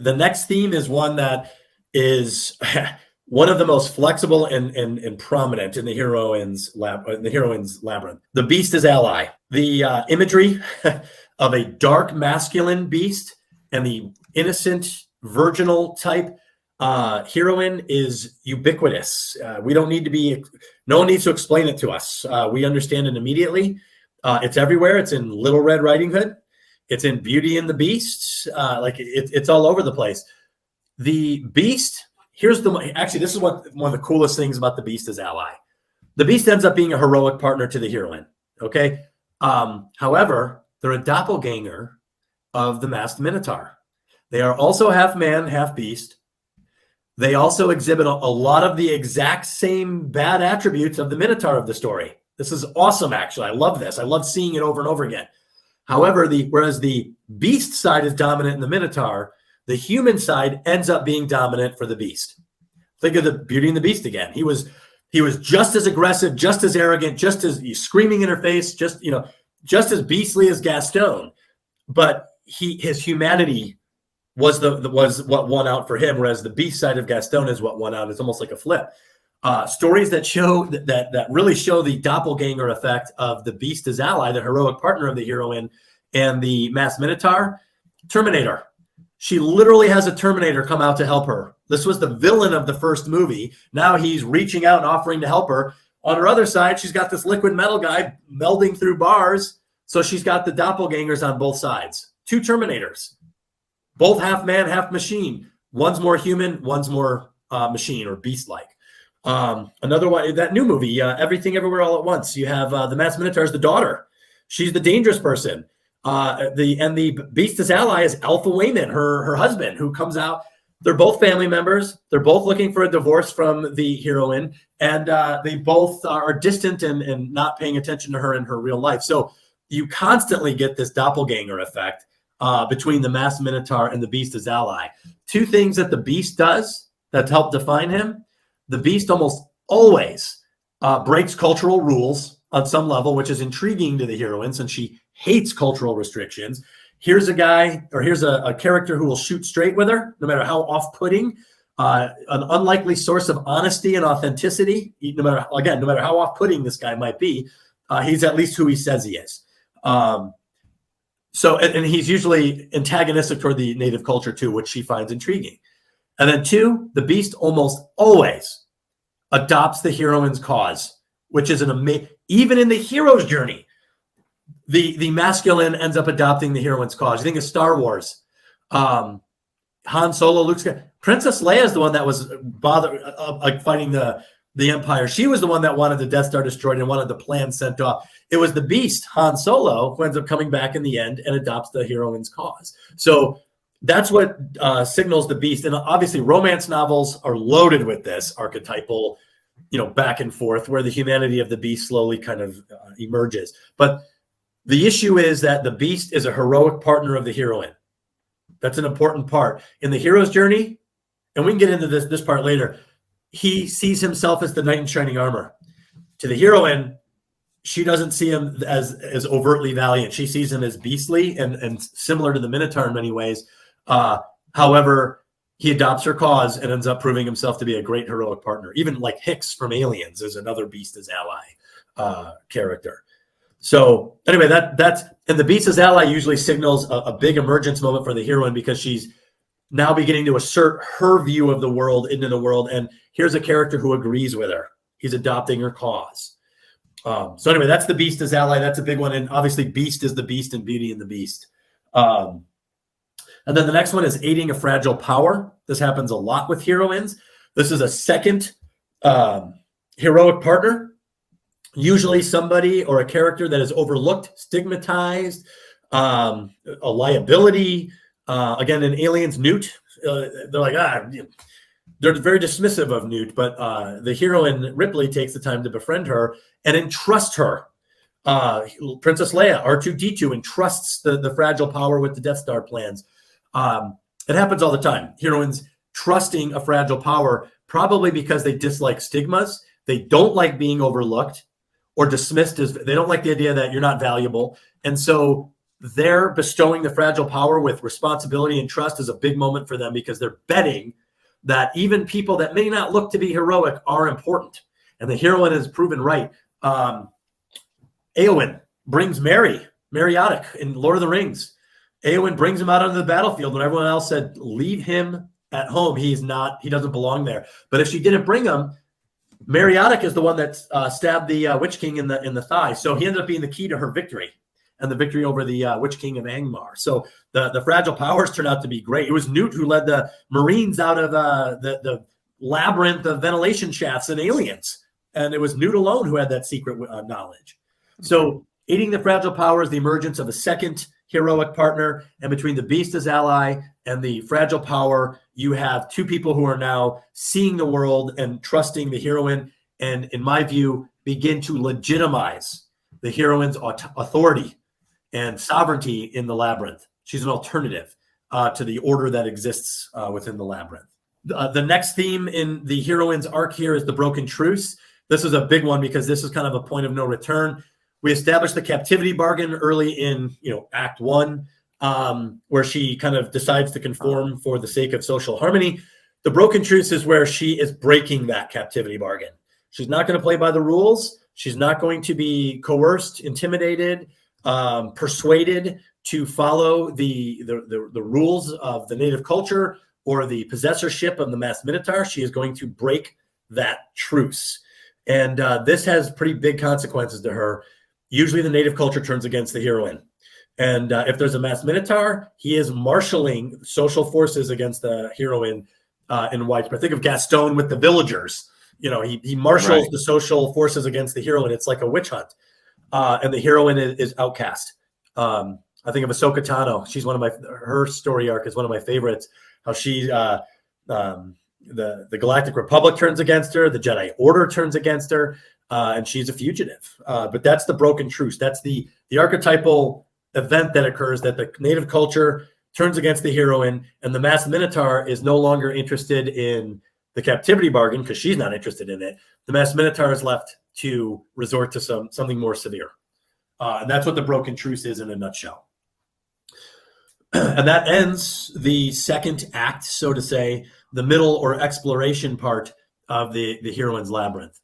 The next theme is one that is one of the most flexible and prominent in the heroine's labyrinth. The beast is ally. The imagery of a dark masculine beast and the innocent virginal type heroine is ubiquitous. We don't need to be, no one needs to explain it to us. We understand it immediately. It's everywhere. It's in Little Red Riding Hood. It's in Beauty and the Beast. It's all over the place. The beast, actually, this is one of the coolest things about the beast is ally. The beast ends up being a heroic partner to the heroine. Okay. However, they're a doppelganger of the masked minotaur. They are also half man, half beast. They also exhibit a lot of the exact same bad attributes of the minotaur of the story. This is awesome, actually. I love this. I love seeing it over and over again. However, whereas the beast side is dominant in the minotaur, the human side ends up being dominant for the beast. Think of the Beauty and the Beast again. He was just as aggressive, just as arrogant, just as screaming in her face, just as beastly as Gaston. But his humanity was what won out for him, whereas the beast side of Gaston is what won out. It's almost like a flip. Stories that show that really show the doppelganger effect of the beast as ally, the heroic partner of the heroine, and the masked minotaur. Terminator. She literally has a Terminator come out to help her. This was the villain of the first movie. Now he's reaching out and offering to help her. On her other side, she's got this liquid metal guy melding through bars. So she's got the doppelgangers on both sides. Two Terminators. Both half man, half machine. One's more human, one's more machine or beast-like. Another one, that new movie, Everything Everywhere All at Once. You have the masked minotaur is the daughter. She's the dangerous person. The beast's ally is Alpha Wayman, her husband, who comes out. They're both family members. They're both looking for a divorce from the heroine, and they both are distant and not paying attention to her in her real life. So you constantly get this doppelganger effect between the masked minotaur and the beast as ally. Two things that the beast does that help define him. The beast almost always breaks cultural rules on some level, which is intriguing to the heroine since she hates cultural restrictions. Here's a guy, or here's a character who will shoot straight with her, no matter how off-putting, an unlikely source of honesty and authenticity. No matter how off-putting this guy might be, he's at least who he says he is. And he's usually antagonistic toward the native culture too, which she finds intriguing. And then two, the beast almost always adopts the heroine's cause, which is even in the hero's journey, the masculine ends up adopting the heroine's cause. You think of Star Wars, Han Solo, Luke Skywalker. Princess Leia is the one that was fighting the Empire. She was the one that wanted the Death Star destroyed and wanted the plan sent off. It was the beast, Han Solo, who ends up coming back in the end and adopts the heroine's cause. So that's what signals the beast. And obviously romance novels are loaded with this archetypal, back and forth where the humanity of the beast slowly kind of emerges. But the issue is that the beast is a heroic partner of the heroine. That's an important part. In the hero's journey, and we can get into this part later, he sees himself as the knight in shining armor. To the heroine, she doesn't see him as overtly valiant. She sees him as beastly and similar to the Minotaur in many ways. However, he adopts her cause and ends up proving himself to be a great heroic partner. Even like Hicks from Aliens is another beast as ally character. So anyway, and the beast as ally usually signals a big emergence moment for the heroine because she's now beginning to assert her view of the world into the world. And here's a character who agrees with her. He's adopting her cause. So anyway, that's the beast as ally. That's a big one. And obviously Beast is the beast in Beauty and the Beast. And then the next one is aiding a fragile power. This happens a lot with heroines. This is a second heroic partner. Usually somebody or a character that is overlooked, stigmatized, a liability. Again, in Aliens, Newt, they're like, they're very dismissive of Newt, but the heroine, Ripley, takes the time to befriend her and entrust her. Princess Leia, R2-D2, entrusts the fragile power with the Death Star plans. It happens all the time. Heroines trusting a fragile power, probably because they dislike stigmas. They don't like being overlooked or dismissed as they don't like the idea that you're not valuable. And so They're bestowing the fragile power with responsibility and trust is a big moment for them because they're betting that even people that may not look to be heroic are important. And the heroine is proven right. Éowyn brings Mariotic in Lord of the Rings. Éowyn brings him out onto the battlefield when everyone else said, leave him at home. He doesn't belong there. But if she didn't bring him, Mariotic is the one that stabbed the Witch King in the thigh. So he ended up being the key to her victory and the victory over the Witch King of Angmar. So the fragile powers turned out to be great. It was Newt who led the Marines out of the labyrinth of ventilation shafts and aliens. And it was Newt alone who had that secret knowledge. So aiding the fragile powers, the emergence of a second heroic partner, and between the beast as ally and the fragile power, you have two people who are now seeing the world and trusting the heroine, and in my view, begin to legitimize the heroine's authority and sovereignty in the labyrinth. She's an alternative to the order that exists within the labyrinth. The next theme in the heroine's arc here is the Broken Truce. This is a big one because this is kind of a point of no return. We established the captivity bargain early in Act 1, where she kind of decides to conform for the sake of social harmony. The Broken Truce is where she is breaking that captivity bargain. She's not going to play by the rules. She's not going to be coerced, intimidated, persuaded to follow the rules of the native culture or the possessorship of the masked minotaur. She is going to break that truce. And this has pretty big consequences to her. Usually the native culture turns against the heroine. And if there's a masked minotaur, he is marshaling social forces against the heroine in widespread. Think of Gaston with the villagers. He marshals the social forces against the heroine. It's like a witch hunt. And the heroine is outcast. I think of Ahsoka Tano. She's her story arc is one of my favorites. How she, the Galactic Republic turns against her. The Jedi Order turns against her. And she's a fugitive. But that's the Broken Truce. That's the archetypal event that occurs, that the native culture turns against the heroine, and the masked minotaur is no longer interested in the captivity bargain because she's not interested in it. The masked minotaur is left to resort to something more severe. And that's what the Broken Truce is in a nutshell. And that ends the second act, so to say, the middle or exploration part of the heroine's labyrinth.